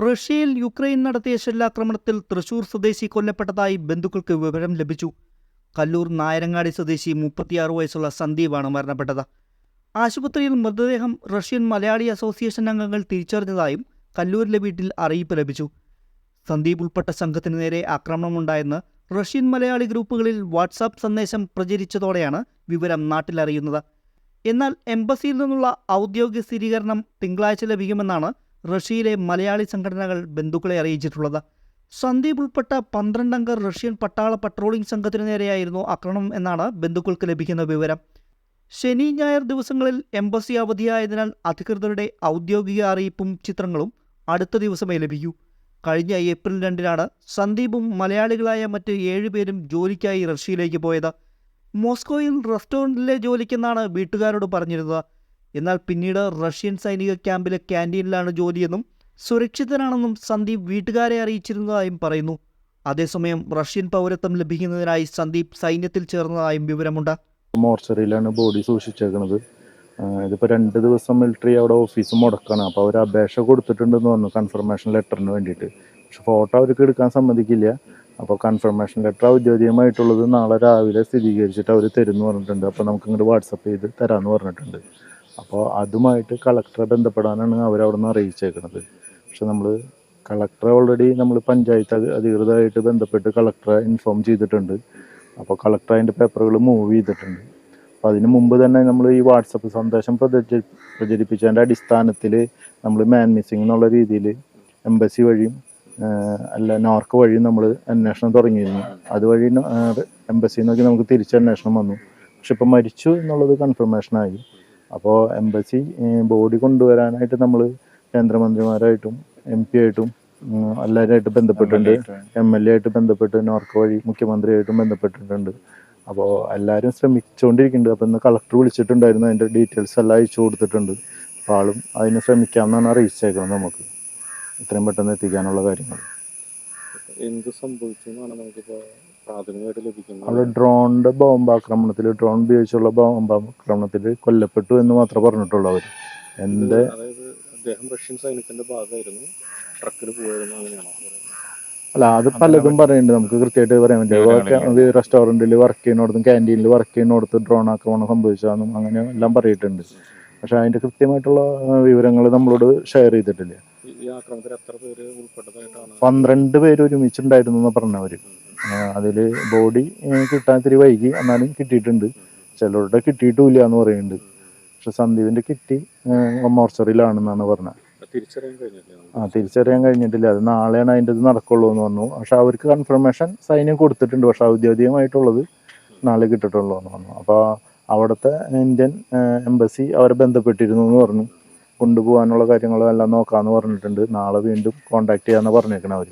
റഷ്യയിൽ യുക്രൈൻ നടത്തിയ ഷെല്ലാക്രമണത്തിൽ തൃശൂർ സ്വദേശി കൊല്ലപ്പെട്ടതായി ബന്ധുക്കൾക്ക് വിവരം ലഭിച്ചു. കല്ലൂർ നായരങ്ങാടി സ്വദേശി 36 വയസ്സുള്ള സന്ദീപാണ് മരണപ്പെട്ടത്. ആശുപത്രിയിൽ മൃതദേഹം റഷ്യൻ മലയാളി അസോസിയേഷൻ അംഗങ്ങൾ തിരിച്ചറിഞ്ഞതായും കല്ലൂരിലെ വീട്ടിൽ അറിയിപ്പ് ലഭിച്ചു. സന്ദീപ് ഉൾപ്പെട്ട സംഘത്തിന് നേരെ ആക്രമണമുണ്ടായെന്ന് റഷ്യൻ മലയാളി ഗ്രൂപ്പുകളിൽ വാട്സാപ്പ് സന്ദേശം പ്രചരിച്ചതോടെയാണ് വിവരം നാട്ടിലറിയുന്നത്. എന്നാൽ എംബസിയിൽ നിന്നുള്ള ഔദ്യോഗിക സ്ഥിരീകരണം തിങ്കളാഴ്ച ലഭിക്കുമെന്നാണ് റഷ്യയിലെ മലയാളി സംഘടനകൾ ബന്ധുക്കളെ അറിയിച്ചിട്ടുള്ളത്. സന്ദീപ് ഉൾപ്പെട്ട 12 അംഗ റഷ്യൻ പട്ടാള പട്രോളിംഗ് സംഘത്തിനു നേരെയായിരുന്നു ആക്രമണം എന്നാണ് ബന്ധുക്കൾക്ക് ലഭിക്കുന്ന വിവരം. ശനി ഞായർ ദിവസങ്ങളിൽ എംബസി അവധിയായതിനാൽ അധികൃതരുടെ ഔദ്യോഗിക അറിയിപ്പും ചിത്രങ്ങളും അടുത്ത ദിവസമേ ലഭിക്കൂ. കഴിഞ്ഞ ഏപ്രിൽ 2-നാണ് സന്ദീപും മലയാളികളായ മറ്റ് 7 പേരും ജോലിക്കായി റഷ്യയിലേക്ക് പോയത്. മോസ്കോയിൽ റെസ്റ്റോറൻറ്റിലെ ജോലിക്കെന്നാണ് വീട്ടുകാരോട് പറഞ്ഞിരുന്നത്. എന്നാൽ പിന്നീട് റഷ്യൻ സൈനിക ക്യാമ്പിലെ ക്യാൻറ്റീനിലാണ് ജോലിയെന്നും സുരക്ഷിതനാണെന്നും സന്ദീപ് വീട്ടുകാരെ അറിയിച്ചിരുന്നതായും പറയുന്നു. അതേസമയം റഷ്യൻ പൗരത്വം ലഭിക്കുന്നതിനായി സന്ദീപ് സൈന്യത്തിൽ ചേർന്നതായും വിവരമുണ്ട്. മോർച്ചറിയിലാണ് ബോഡി സൂക്ഷിച്ചേക്കുന്നത്. ഇതിപ്പോൾ 2 ദിവസം മിലിറ്ററി അവിടെ ഓഫീസ് മുടക്കാണ്. അപ്പോൾ അവർ അപേക്ഷ കൊടുത്തിട്ടുണ്ടെന്ന് പറഞ്ഞു കൺഫർമേഷൻ ലെറ്ററിന് വേണ്ടിയിട്ട്. പക്ഷെ ഫോട്ടോ അവർക്ക് എടുക്കാൻ സമ്മതിക്കില്ല. അപ്പോൾ കൺഫർമേഷൻ ലെറ്റർ ഔദ്യോഗികമായിട്ടുള്ളത് നാളെ രാവിലെ സ്ഥിരീകരിച്ചിട്ട് അവർ തരുമെന്ന് പറഞ്ഞിട്ടുണ്ട്. അപ്പോൾ നമുക്ക് ഇങ്ങോട്ട് വാട്സപ്പ് ചെയ്ത് തരാമെന്ന് പറഞ്ഞിട്ടുണ്ട്. അപ്പോൾ അതുമായിട്ട് കളക്ടറെ ബന്ധപ്പെടാനാണ് അവരവിടെ നിന്ന് അറിയിച്ചേക്കുന്നത്. പക്ഷെ നമ്മൾ കളക്ടറെ ഓൾറെഡി നമ്മൾ പഞ്ചായത്ത് അധികൃതമായിട്ട് ബന്ധപ്പെട്ട് കളക്ടറെ ഇൻഫോം ചെയ്തിട്ടുണ്ട്. അപ്പോൾ കളക്ടർ അതിൻ്റെ പേപ്പറുകൾ മൂവ് ചെയ്തിട്ടുണ്ട്. അപ്പോൾ അതിന് മുമ്പ് തന്നെ നമ്മൾ ഈ വാട്സപ്പ് സന്ദേശം പ്രചരിപ്പിച്ചതിൻ്റെ അടിസ്ഥാനത്തിൽ നമ്മൾ മാൻ മിസ്സിംഗ് എന്നുള്ള രീതിയിൽ എംബസി വഴിയും അല്ല നോർക്ക് വഴിയും നമ്മൾ അന്വേഷണം തുടങ്ങിയിരുന്നു. അതുവഴി എംബസിയിൽ നിന്നൊക്കെ നമുക്ക് തിരിച്ചന്വേഷണം വന്നു. പക്ഷെ ഇപ്പോൾ മരിച്ചു എന്നുള്ളത് കൺഫർമേഷനായി. അപ്പോൾ എംബസി ബോഡി കൊണ്ടുവരാനായിട്ട് നമ്മൾ കേന്ദ്രമന്ത്രിമാരായിട്ടും MP ആയിട്ടും എല്ലാവരുമായിട്ട് ബന്ധപ്പെട്ടിട്ടുണ്ട്. MLA ആയിട്ട് ബന്ധപ്പെട്ട് നോർക്ക് വഴി മുഖ്യമന്ത്രിയായിട്ടും ബന്ധപ്പെട്ടിട്ടുണ്ട്. അപ്പോൾ എല്ലാവരും ശ്രമിച്ചുകൊണ്ടിരിക്കുന്നുണ്ട്. അപ്പോൾ ഇന്ന് കളക്ടർ വിളിച്ചിട്ടുണ്ടായിരുന്നു. അതിൻ്റെ ഡീറ്റെയിൽസ് എല്ലാം അയച്ചു കൊടുത്തിട്ടുണ്ട്. അപ്പോൾ ആളും അതിന് ശ്രമിക്കാമെന്നാണ് അറിയിച്ചേക്കുന്നത്. നമുക്ക് എത്രയും പെട്ടെന്ന് എത്തിക്കാനുള്ള കാര്യങ്ങൾ. എന്ത് സംഭവിച്ചു എന്നാണ് നമുക്കിപ്പോൾ പ്രാഥമികമായിട്ട് ലഭിക്കുന്നത്? അവിടെ ഡ്രോൺ ഉപയോഗിച്ചുള്ള ബോംബാക്രമണത്തിൽ കൊല്ലപ്പെട്ടു എന്ന് മാത്രമേ പറഞ്ഞിട്ടുള്ളൂ അവർ. അതായത് അദ്ദേഹം റഷ്യൻ സൈന്യത്തിന്റെ ഭാഗമായിരുന്നു, ട്രക്കിൽ പോയിരുന്നു, അങ്ങനെയാണോ? അല്ല, അത് പലതും പറയുന്നുണ്ട്. നമുക്ക് കൃത്യമായിട്ട് പറയാൻ പറ്റില്ല. റെസ്റ്റോറൻറ്റിൽ വർക്ക് ചെയ്യുന്നിടത്തും ക്യാൻറ്റീനിൽ വർക്ക് ചെയ്യുന്നിടത്ത് ഡ്രോൺ ആക്രമണം സംഭവിച്ചതെന്നും അങ്ങനെ എല്ലാം പറഞ്ഞിട്ടുണ്ട്. പക്ഷെ അതിൻ്റെ കൃത്യമായിട്ടുള്ള വിവരങ്ങൾ നമ്മളോട് ഷെയർ ചെയ്തിട്ടില്ല. ഈ ആക്രമണത്തിൽ എത്ര പേര് ഉൾപ്പെട്ടതായിട്ടാണ്? 12 പേര് ഒരുമിച്ചുണ്ടായിരുന്നു എന്ന് പറഞ്ഞവർ. അതിൽ ബോഡി കിട്ടാൻ ഇത്തിരി വൈകി, എന്നാലും കിട്ടിയിട്ടുണ്ട്. ചിലരുടെ കിട്ടിയിട്ടുമില്ല എന്ന് പറയുന്നുണ്ട്. പക്ഷെ സന്ദീപിൻ്റെ കിട്ടി മോർച്ചറിയിലാണെന്നാണ് പറഞ്ഞത്. തിരിച്ചറിയാൻ കഴിഞ്ഞിട്ടില്ല. അത് നാളെയാണ് അതിൻ്റെ ഇത് നടക്കുള്ളൂ എന്ന് പറഞ്ഞു. പക്ഷെ അവർക്ക് കൺഫർമേഷൻ സൈന്യം കൊടുത്തിട്ടുണ്ട്. പക്ഷെ ഔദ്യോഗികമായിട്ടുള്ളത് നാളെ കിട്ടിയിട്ടുള്ളൂ എന്ന് പറഞ്ഞു. അപ്പോൾ അവിടുത്തെ ഇന്ത്യൻ എംബസി അവരെ ബന്ധപ്പെട്ടിരുന്നു എന്ന് പറഞ്ഞു. കൊണ്ടുപോകാനുള്ള കാര്യങ്ങളെല്ലാം നോക്കാമെന്ന് പറഞ്ഞിട്ടുണ്ട്. നാളെ വീണ്ടും കോൺടാക്ട് ചെയ്യാമെന്ന് പറഞ്ഞേക്കണം അവർ.